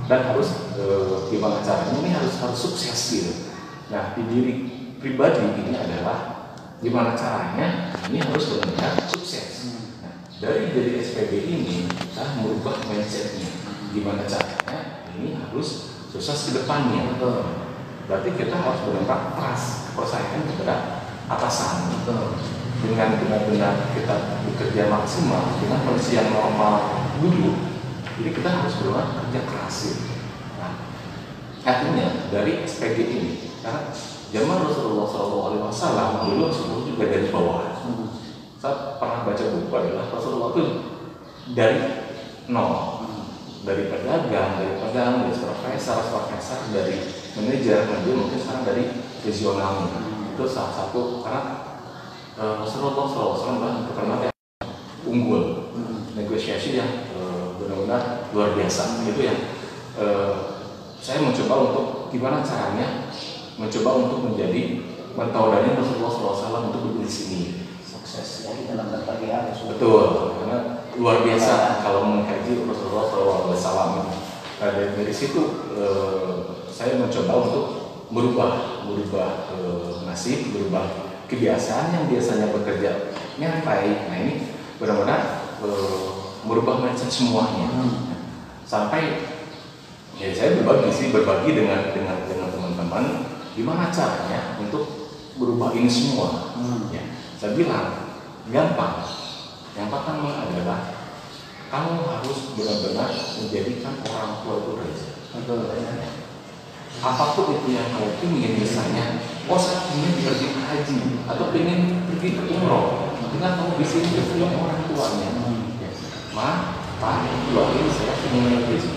dan harus gimana caranya ini harus sukses gitu. Nah, di diri pribadi ini adalah gimana caranya ini harus benar-benar sukses. Nah, dari jadi SPB ini kita merubah mindsetnya. Gimana caranya ini harus sukses ke depannya. Berarti kita harus benar-benar kepercayaan kepada atasan. Dengan benar-benar kita bekerja maksimal dengan kondisi yang normal dulu. Jadi kita harus benar-benar kerja keras. Nah, artinya dari SPG ini, karena zaman Rasulullah SAW dulu juga dari bawah. Saya pernah baca buku adalah Rasulullah itu dari nol, dari pedagang, dari profesor, dari manajer, mungkin sekarang dari visioner. Itu salah satu karena Rasulullah SAW terkenal unggul, negosiasi yang benar-benar luar biasa. Itu yang saya mencoba untuk gimana caranya untuk menjadi mentaulannya Rasulullah SAW untuk berbisnis ini. Sukses ya dalam berbagai hal. Betul, karena luar biasa kalau mengkaji Rasulullah SAW. Nah, dari situ saya mencoba untuk merubah nasib, merubah kebiasaan yang biasanya bekerja nyantai. Nah, ini benar-benar merubah mindset semuanya. Sampai ya saya berbagi dengan teman-teman gimana caranya untuk berubah ini semua. Ya, saya bilang gampang. Yang pertama adalah kamu harus benar-benar menjadikan orang tua itu reza. Apapun itu yang kamu ingin, misalnya, saya ingin pergi haji atau ingin pergi ke umroh, dengan kamu bisa interview orang tuanya. Pak, doain saya ingin rezeki.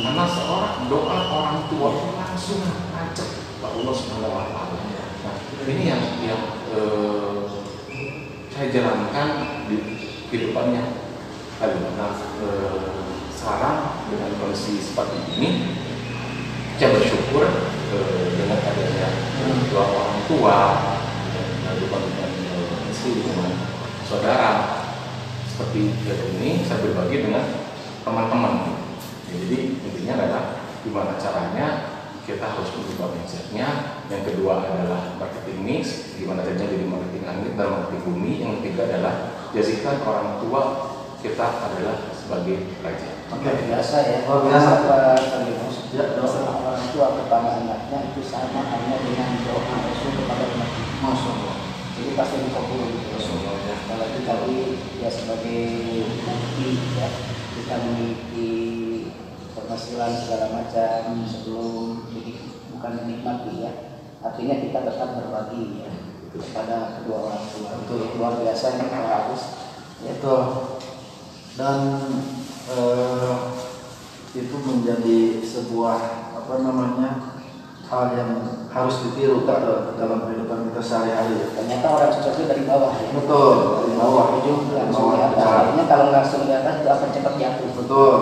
Karena seorang doa orang tua itu langsung ngacak Pak Allah SWT. Nah, ini yang saya jalankan di kehidupannya. Nah, sekarang dengan kondisi seperti ini, saya bersyukur dengan adanya dua orang tua, dengan istri, dengan saudara seperti ini, saya berbagi dengan teman-teman. Jadi intinya adalah gimana caranya kita harus merubah mindsetnya. Yang kedua adalah marketing mix, gimana caranya jadi marketing langit dan marketing bumi. Yang ketiga adalah jadikan orang tua kita adalah sebagai raja. Oke, biasa ya. Oh, biasa. Doa orang tua kepada anaknya itu sama hanya dengan doa Rasul kepada anaknya. Masya Allah. Jadi pasti dikabul gitu. Kalau kita ya sebagai bukti ya, kita memiliki penghasilan segala macam sebelum jadi bukan menikmati ya. Artinya kita tetap berbagi ya kepada kedua orang tua. Itu luar biasa ini Pak Agus. Itu dan itu menjadi sebuah hal yang harus ditiru dalam kehidupan kita sehari-hari. Ternyata orang sukses itu dari bawah ya. Betul, dari bawah langsung di atas. Artinya kalau langsung di atas itu akan cepat jatuh. Betul.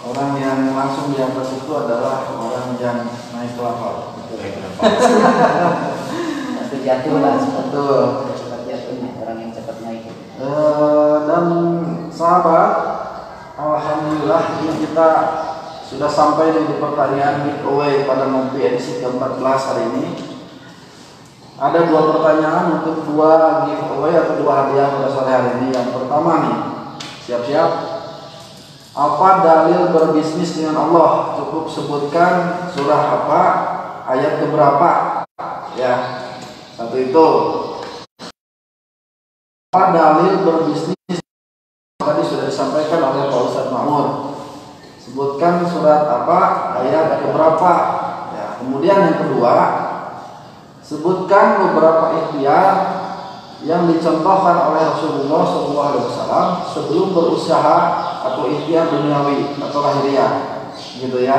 Orang yang langsung di atas itu adalah orang yang naik level. Itu jatuh lah. Betul. Cepat jatuhnya orang yang cepat naik. Dan sahabat, alhamdulillah ini kita sudah sampai di pertanyaan giveaway pada Ngopi edisi ke-14 hari ini. Ada dua pertanyaan untuk dua giveaway atau dua hadiah pada sore hari ini. Yang pertama nih, siap-siap. Apa dalil berbisnis dengan Allah? Cukup sebutkan surah apa, ayat keberapa. Ya, satu itu. Apa dalil berbisnis? Tadi sudah disampaikan oleh Pak Ustadz Ma'mur. Sebutkan surat apa, ayat keberapa. Ya, kemudian yang kedua, sebutkan beberapa ikhtiar yang dicontohkan oleh Rasulullah SAW sebelum berusaha atau ikhtiar duniawi atau lahiriah, gitu ya.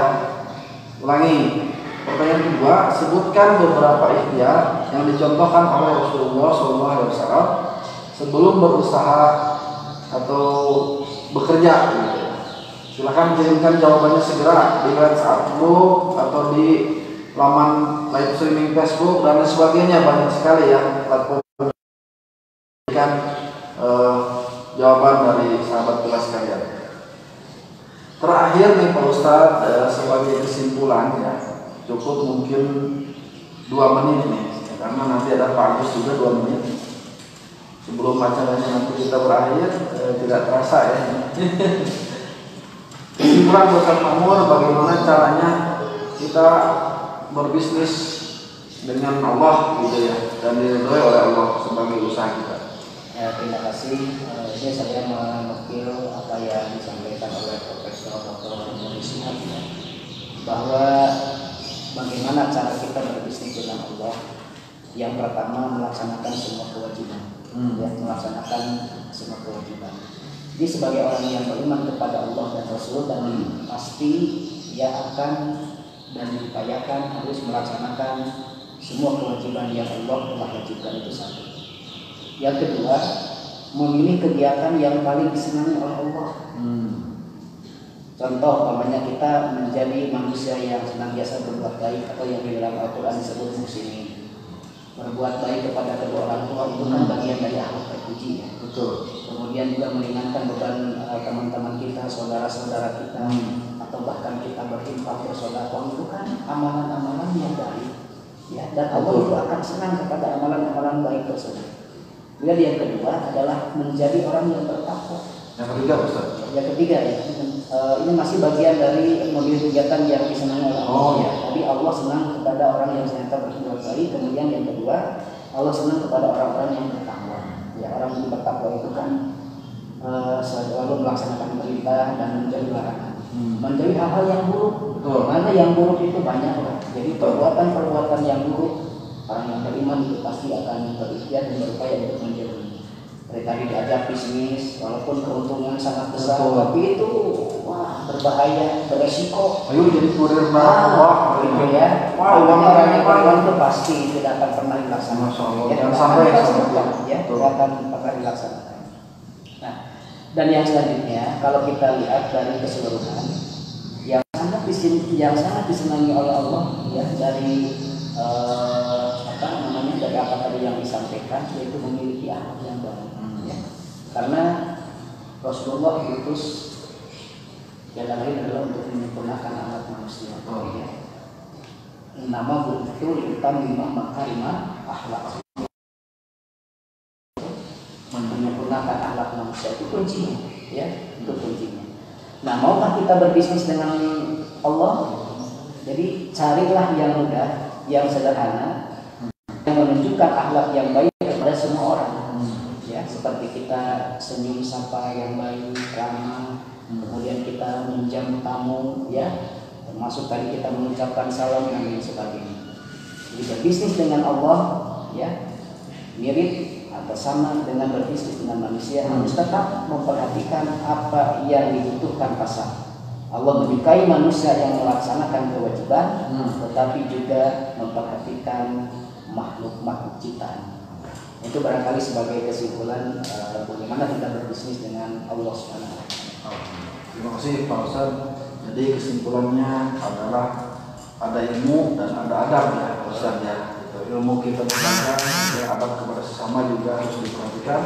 Ulangi. Pertanyaan kedua, sebutkan beberapa ikhtiar yang dicontohkan oleh Rasulullah SAW sebelum berusaha atau bekerja. Gitu. Silahkan kirimkan jawabannya segera di WhatsApp group atau di laman live streaming Facebook dan sebagainya. Banyak sekali ya platform kan jawaban dari sahabat kelas kalian. Terakhir nih Pak Ustadz, sebagai kesimpulan ya, cukup mungkin 2 menit nih, karena nanti ada Pak Agus juga 2 menit sebelum acaranya nanti kita berakhir. Tidak terasa ya. Kesimpulan Ustadz Ma'mur, bagaimana caranya kita berbisnis dengan Allah gitu ya, dan diridhoi oleh Allah sebagai usaha kita. Ya, terima kasih. Ini saya menukil apa yang disampaikan oleh Profesor Dr. Muri Shihab ya, bahwa bagaimana cara kita berbisnis dengan Allah. Yang pertama, melaksanakan semua kewajiban. Ya, melaksanakan semua kewajiban. Jadi sebagai orang yang beriman kepada Allah dan Rasul, dan pasti dia akan dan diupayakan harus melaksanakan semua kewajiban yang Allah telah wajibkan itu satu. Yang kedua, memilih kegiatan yang paling disenangi oleh Allah. Contoh, umpamanya kita menjadi manusia yang senantiasa berbuat baik, atau yang di dalam Al-Quran disebut muhsinin. Berbuat baik kepada kedua orang tua itu kan bagian dari akhlak terpuji ya. Betul. Kemudian juga meringankan beban teman-teman kita, saudara-saudara kita, atau bahkan kita berinfak bersedekah, itu kan amalan-amalan yang baik. Ya, dan Allah itu akan senang kepada amalan-amalan baik tersebut. Kemudian yang kedua adalah menjadi orang yang bertakwa. Yang ketiga Ustaz. Yang ketiga ya, ini masih bagian dari model kegiatan yang disenangi oleh Allah. Ya. Tadi Allah senang kepada orang yang ternyata berbuat baik. Kemudian yang kedua, Allah senang kepada orang-orang yang bertakwa. Ya, orang yang bertakwa itu kan selalu melaksanakan perintah dan menjauhi larangan. Menjauhi hal-hal yang buruk. Mana yang buruk itu banyak lah. Jadi perbuatan-perbuatan yang buruk, orang yang beriman itu pasti akan berikhtiar dan berupaya untuk menjauhi. Dari tadi diajak bisnis, walaupun keuntungan sangat besar, tapi itu wah berbahaya, beresiko. Ayo jadi kurir wah gitu ya. Orang yang beriman itu pasti tidak akan pernah dilaksanakan. Ya, jangan sampai ya, tidak akan pernah dilaksanakan. Nah, dan yang selanjutnya, kalau kita lihat dari keseluruhan, yang sangat disenangi oleh Allah, ya dari dari apa tadi yang disampaikan, yaitu memiliki akhlak yang baik. Karena Rasulullah diutus yang lain adalah untuk menyempurnakan anak manusia. Nama betul utamina makarimah akhlak. Menyempurnakan akhlak manusia itu kuncinya, ya, itu kuncinya. Nah, maukah kita berbisnis dengan Allah? Jadi carilah yang mudah, yang sederhana, yang menunjukkan akhlak yang baik kepada semua orang. Ya, seperti kita senyum sapa yang baik, ramah, kemudian kita minjam tamu, ya, termasuk tadi kita mengucapkan salam dan lain sebagainya. Jadi berbisnis dengan Allah, ya, mirip atau sama dengan berbisnis dengan manusia, harus tetap memperhatikan apa yang dibutuhkan pasar. Allah menyukai manusia yang melaksanakan kewajiban, tetapi juga memperhatikan makhluk-makhluk ciptaan. Itu barangkali sebagai kesimpulan bagaimana kita berbisnis dengan Allah Subhanahu wa taala. Terima kasih Pak Ustaz. Jadi kesimpulannya adalah ada ilmu dan ada adab ya Ustaz ya. Ilmu kita berbangga, adab kepada sesama juga harus diperhatikan.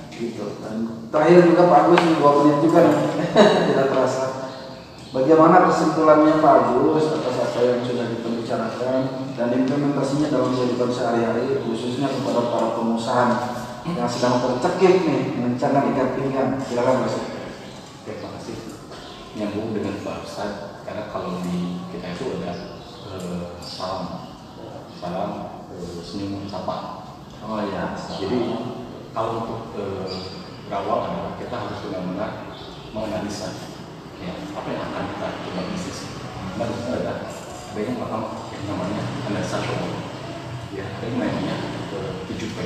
Gitu. Dan terakhir juga Pak Agus 2 menit juga tidak terasa. Bagaimana kesimpulannya Pak Agus atas apa yang sudah dibicarakan dan implementasinya dalam kehidupan sehari-hari, khususnya kepada para pengusaha yang sedang tercekik nih mengencangkan ikat pinggang? Silakan Mas. Terima kasih. Nyambung dengan Pak Ustaz, karena kalau di kita itu ada salam senyum sapa. Oh ya. Jadi kalau untuk berawal adalah kita harus benar-benar menganalisa. Ya, apa yang akan kita coba bisnis? Dan itu ada yang pertama yang namanya analisa problem. Ya, ada yang namanya 7P,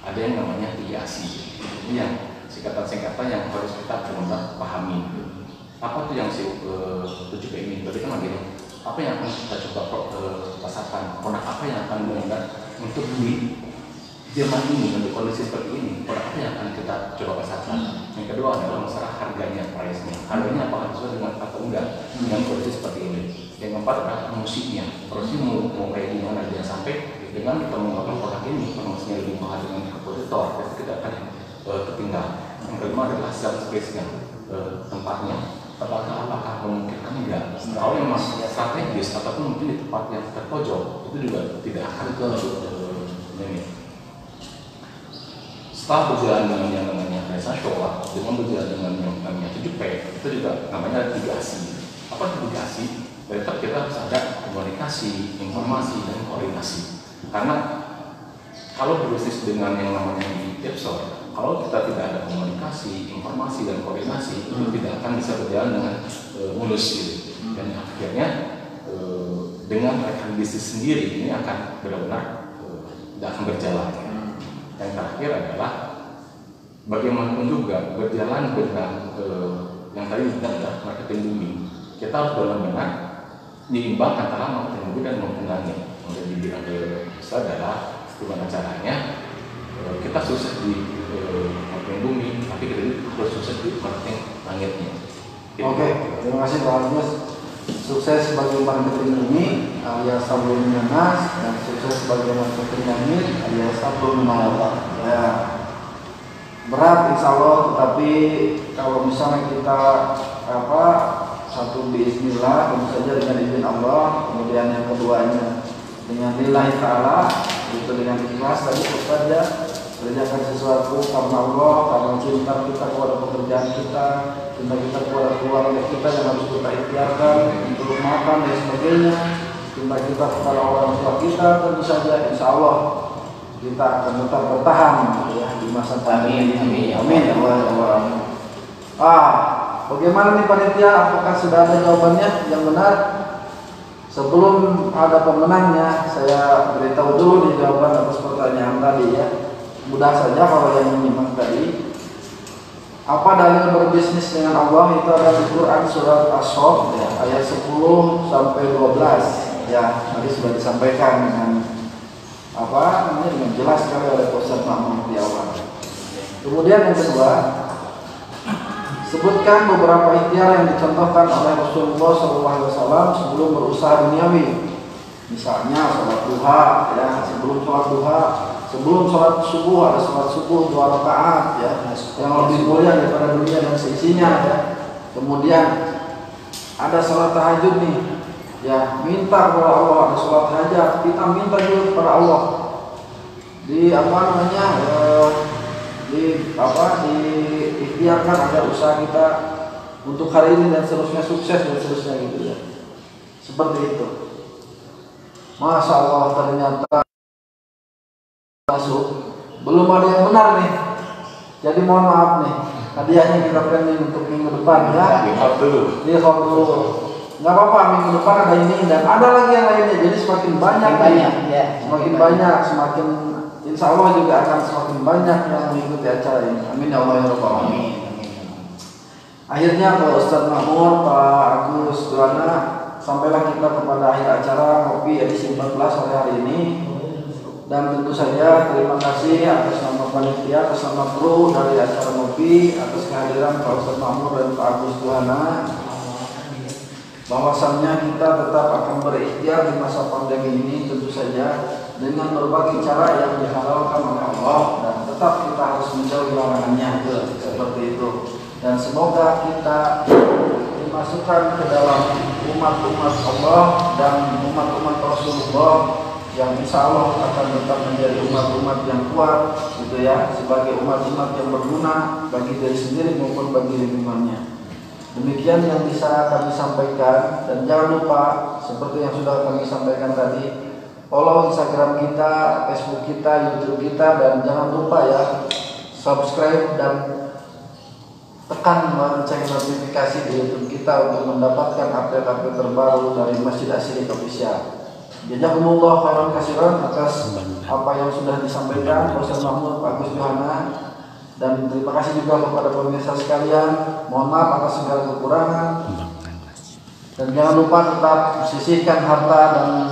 ada yang namanya IAC. Ini yang singkatan-singkatan yang harus kita benar-benar pahami. Apa tuh yang 7P ini? Berarti kan lagi apa yang akan kita coba pasarkan? Produk apa yang akan benar-benar untuk di zaman ini, untuk kondisi seperti ini, produk apa yang akan kita coba pasarkan? Yang kedua adalah masalah harganya, price-nya. Harganya apakah sesuai dengan atau enggak dengan kondisi seperti ini. Yang keempat adalah musiknya. Prosesnya mau kayak gimana dia sampai dengan kita menggunakan produk ini, promosinya lebih mahal dengan kompetitor, pasti kita akan tertinggal. Yang kelima adalah sales space-nya, tempatnya. Apakah memungkinkan enggak? Kalau yang masih strategis ataupun mungkin di tempat yang terpojok, itu juga tidak akan ini. Setelah berjalan dengan yang namanya transaksional, dengan berjalan dengan yang namanya 7P, itu juga namanya 3C. Apa itu 3C? Tetap kita harus ada komunikasi, informasi, dan koordinasi. Karena kalau berbisnis dengan yang namanya di tipsor, kalau kita tidak ada komunikasi, informasi, dan koordinasi, itu tidak akan bisa berjalan dengan mulus gitu. Dan akhirnya dengan rekan bisnis sendiri ini akan benar-benar tidak akan berjalan. Yang terakhir adalah bagaimanapun juga berjalan dengan yang tadi adalah marketing booming. Kita harus benar-benar diimbang antara marketing booming dan marketing langit. Yang dibilang Ustaz adalah gimana caranya kita sukses di marketing booming, tapi kita harus sukses di marketing langitnya. Oke, terima kasih Pak Agus. Sukses sebagai marketing ini alias Sablon Nanas, dan sukses sebagai marketing langit alias Sablon Menolak. Ya, berat insya Allah, tetapi kalau misalnya kita satu bismillah, tentu saja dengan izin Allah, kemudian yang keduanya dengan lillahi ta'ala, itu dengan ikhlas tadi Ustaz ya, kerjakan sesuatu karena Allah, karena cinta kita kepada pekerjaan kita, cinta kita kepada keluarga kita yang harus kita ikhtiarkan untuk makan dan sebagainya, cinta kita kepada orang tua kita, tentu saja insya Allah kita akan tetap bertahan gitu ya di masa pandemi ini. Amin ya Allah. Bagaimana nih panitia? Apakah sudah ada jawabannya yang benar? Sebelum ada pemenangnya, saya beritahu dulu nih jawaban atas pertanyaan tadi ya. Mudah saja kalau yang menyimak tadi. Apa dalil berbisnis dengan Allah? Itu ada di Quran surat As-Saff ya, ayat 10 sampai 12 ya. Tadi sudah disampaikan dengan dengan jelas sekali oleh Ustaz Mahmud di awal. Kemudian yang kedua, sebutkan beberapa ikhtiar yang dicontohkan oleh Rasulullah SAW sebelum berusaha duniawi. Misalnya sholat duha, ya, sebelum sholat duha, sebelum sholat subuh ada sholat subuh 2 rakaat, ya, yang lebih mulia daripada dunia dan seisinya, ya. Kemudian ada sholat tahajud nih, ya, minta kepada Allah, ada sholat hajat, kita minta juga kepada Allah. Diikhtiarkan agar usaha kita untuk hari ini dan seterusnya sukses dan seterusnya gitu ya. Seperti itu. Masya Allah, ternyata masuk belum ada yang benar nih. Jadi mohon maaf nih, hadiahnya kita planning untuk minggu depan ya. Di dulu. Nggak apa-apa, minggu depan ada ini dan ada lagi yang lainnya. Jadi semakin banyak ya. Semakin banyak, semakin insya Allah juga akan semakin banyak yang mengikuti acara ini. Amin ya Allah ya Rabbal Alamin. Akhirnya Pak Ustaz Mahmud, Pak Agus Duana, sampailah kita kepada akhir acara Ngopi edisi 14 sore hari ini. Dan tentu saja terima kasih atas nama panitia, atas nama kru dari acara Ngopi, atas kehadiran Pak Ustaz Mahmud dan Pak Agus Duana. Bahwasannya kita tetap akan berikhtiar di masa pandemi ini tentu saja dengan berbagai cara yang dihalalkan oleh Allah dan tetap kita harus menjauhi larangannya seperti itu. Dan semoga kita dimasukkan ke dalam umat-umat Allah dan umat-umat Rasulullah yang insya Allah akan tetap menjadi umat-umat yang kuat gitu ya, sebagai umat-umat yang berguna bagi diri sendiri maupun bagi lingkungannya. Demikian yang bisa kami sampaikan, dan jangan lupa seperti yang sudah kami sampaikan tadi, follow Instagram kita, Facebook kita, YouTube kita, dan jangan lupa ya subscribe dan tekan lonceng notifikasi di YouTube kita untuk mendapatkan update-update terbaru dari Masjid Asyidik Official. Jazakumullah khairan katsiran atas apa yang sudah disampaikan Ustaz Mahmud, Pak Agus Johana. Dan terima kasih juga kepada pemirsa sekalian. Mohon maaf atas segala kekurangan. Dan jangan lupa tetap sisihkan harta dan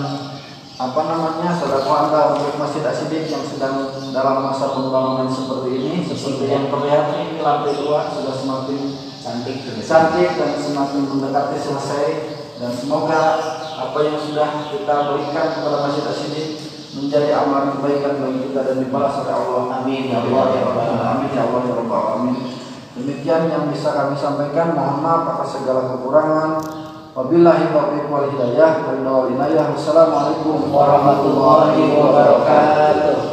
sedekah Anda untuk Masjid Asyidik yang sedang dalam masa pembangunan seperti ini. Seperti yang terlihat ini, lantai 2 sudah semakin cantik dan semakin mendekati selesai. Dan semoga apa yang sudah kita berikan kepada Masjid Asyidik menjadi amalan kebaikan bagi kita dan dibalas oleh Allah. Amin ya Allah ya Rabbal Alamin ya Allah ya Rabbal Alamin. Demikian yang bisa kami sampaikan. Mohon maaf atas segala kekurangan. Wabillahi taufiq wal hidayah. Wassalamualaikum warahmatullahi wabarakatuh.